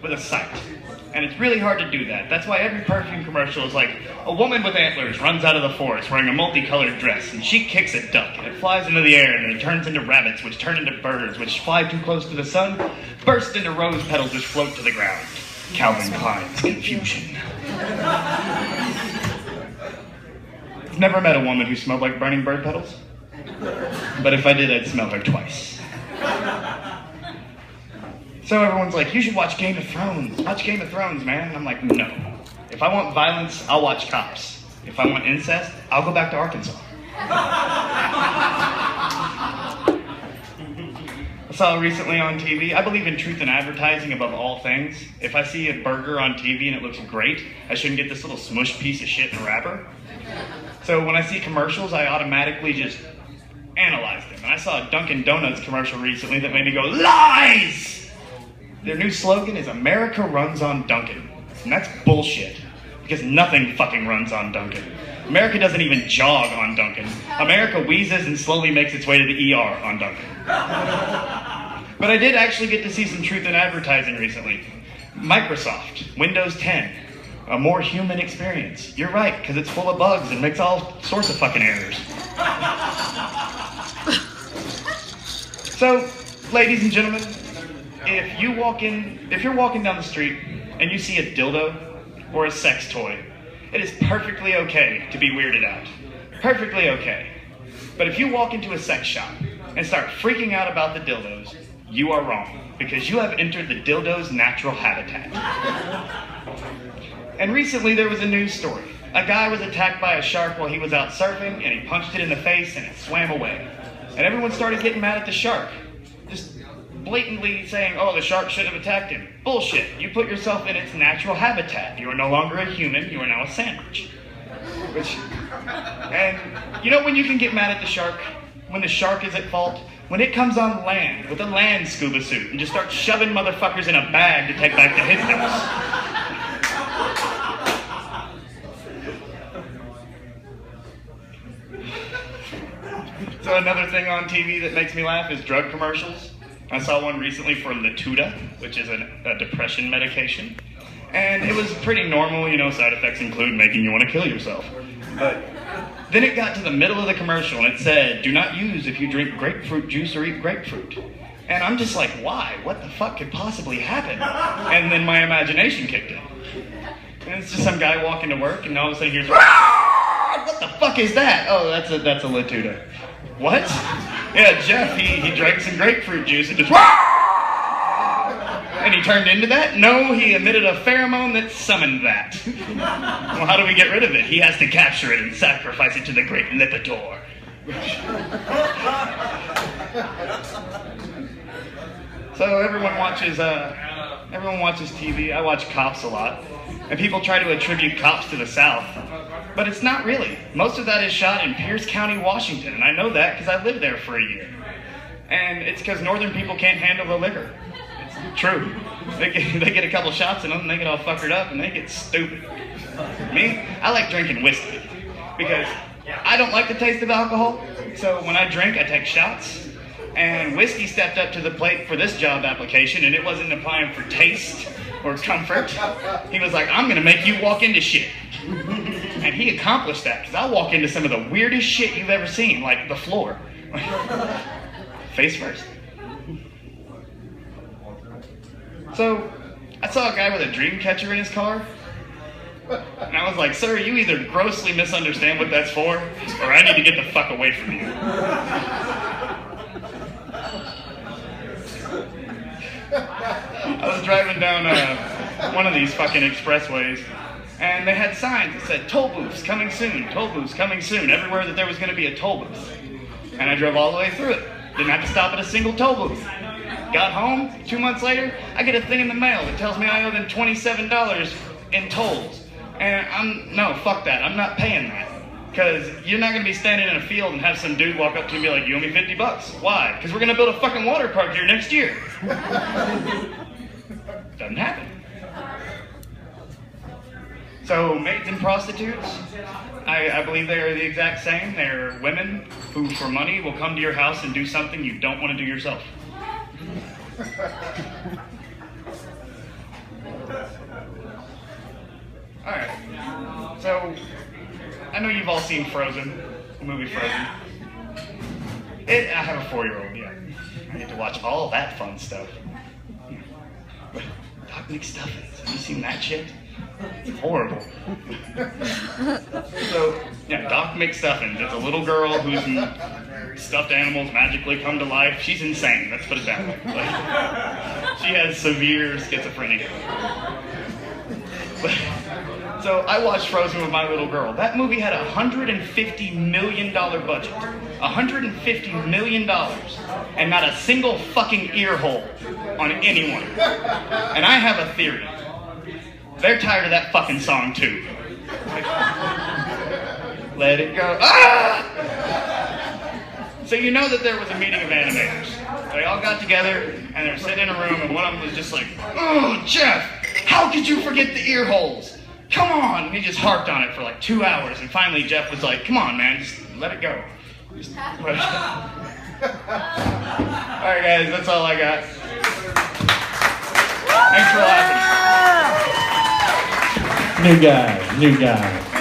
with a sight. And it's really hard to do that. That's why every perfume commercial is like, a woman with antlers runs out of the forest wearing a multicolored dress, and she kicks a duck, and it flies into the air, and it turns into rabbits, which turn into birds, which fly too close to the sun, burst into rose petals, which float to the ground. Calvin Klein's confusion. I've never met a woman who smelled like burning bird petals, but if I did, I'd smell her twice. So everyone's like, you should watch Game of Thrones. Watch Game of Thrones, man. And I'm like, no. If I want violence, I'll watch Cops. If I want incest, I'll go back to Arkansas. I saw recently on TV, I believe in truth in advertising above all things. If I see a burger on TV and it looks great, I shouldn't get this little smush piece of shit in a wrapper. So when I see commercials, I automatically just analyze them. And I saw a Dunkin' Donuts commercial recently that made me go, lies! Their new slogan is America runs on Dunkin'. And that's bullshit. Because nothing fucking runs on Dunkin'. America doesn't even jog on Dunkin'. America wheezes and slowly makes its way to the ER on Dunkin'. But I did actually get to see some truth in advertising recently. Microsoft, Windows 10. A more human experience. You're right, because it's full of bugs and makes all sorts of fucking errors. So, ladies and gentlemen, if you're walking down the street and you see a dildo or a sex toy, it is perfectly okay to be weirded out. Perfectly okay. But if you walk into a sex shop and start freaking out about the dildos, you are wrong, because you have entered the dildo's natural habitat. And recently there was a news story. A guy was attacked by a shark while he was out surfing, and he punched it in the face and it swam away. And everyone started getting mad at the shark. Just blatantly saying, oh, the shark shouldn't have attacked him. Bullshit. You put yourself in its natural habitat. You are no longer a human. You are now a sandwich. And you know when you can get mad at the shark? When the shark is at fault? When it comes on land with a land scuba suit and just starts shoving motherfuckers in a bag to take back to his house. So another thing on TV that makes me laugh is drug commercials. I saw one recently for Latuda, which is a depression medication. And it was pretty normal, you know, side effects include making you want to kill yourself. But then it got to the middle of the commercial and it said, do not use if you drink grapefruit juice or eat grapefruit. And I'm just like, why? What the fuck could possibly happen? And then my imagination kicked in. And it's just some guy walking to work and all of a sudden he hears, what the fuck is that? Oh, that's a Latuda. What? Yeah, Jeff, he drank some grapefruit juice and just, and he turned into that? No, he emitted a pheromone that summoned that. Well, how do we get rid of it? He has to capture it and sacrifice it to the great Lipitor. So everyone watches TV. I watch Cops a lot. And people try to attribute Cops to the South. But it's not really. Most of that is shot in Pierce County, Washington. And I know that because I lived there for a year. And it's because northern people can't handle the liquor. It's true. They get a couple shots in them and they get all fuckered up and they get stupid. Me, I like drinking whiskey. Because I don't like the taste of alcohol. So when I drink, I take shots. And whiskey stepped up to the plate for this job application, and it wasn't applying for taste or comfort. He was like, I'm going to make you walk into shit. And he accomplished that, because I walk into some of the weirdest shit you've ever seen, like the floor. Face first. So, I saw a guy with a dream catcher in his car. And I was like, sir, you either grossly misunderstand what that's for, or I need to get the fuck away from you. I was driving down one of these fucking expressways, and they had signs that said, toll booths coming soon, toll booths coming soon, everywhere that there was going to be a toll booth. And I drove all the way through it. Didn't have to stop at a single toll booth. Got home, 2 months later, I get a thing in the mail that tells me I owe them $27 in tolls. And no, fuck that, I'm not paying that. Because you're not going to be standing in a field and have some dude walk up to you and be like, you owe me $50. Why? Because we're going to build a fucking water park here next year. Doesn't happen. So maids and prostitutes, I believe they are the exact same. They're women who, for money, will come to your house and do something you don't want to do yourself. I know you've all seen Frozen, the movie Frozen. I have a 4-year-old, yeah. I get to watch all that fun stuff. Doc McStuffins, have you seen that shit? It's horrible. So, yeah, Doc McStuffins. It's a little girl whose stuffed animals magically come to life. She's insane, let's put it that way. Like, she has severe schizophrenia. So I watched Frozen with my little girl. That movie had a $150 million budget. $150 million. And not a single fucking ear hole on anyone. And I have a theory. They're tired of that fucking song too. Like, let it go. Ah! So you know that there was a meeting of animators. They all got together and they're sitting in a room and one of them was just like, "Oh, Jeff, how could you forget the ear holes? Come on!" And he just harped on it for like 2 hours, and finally Jeff was like, "Come on, man, just let it go." Alright guys, that's all I got. Thanks for laughing. New guy.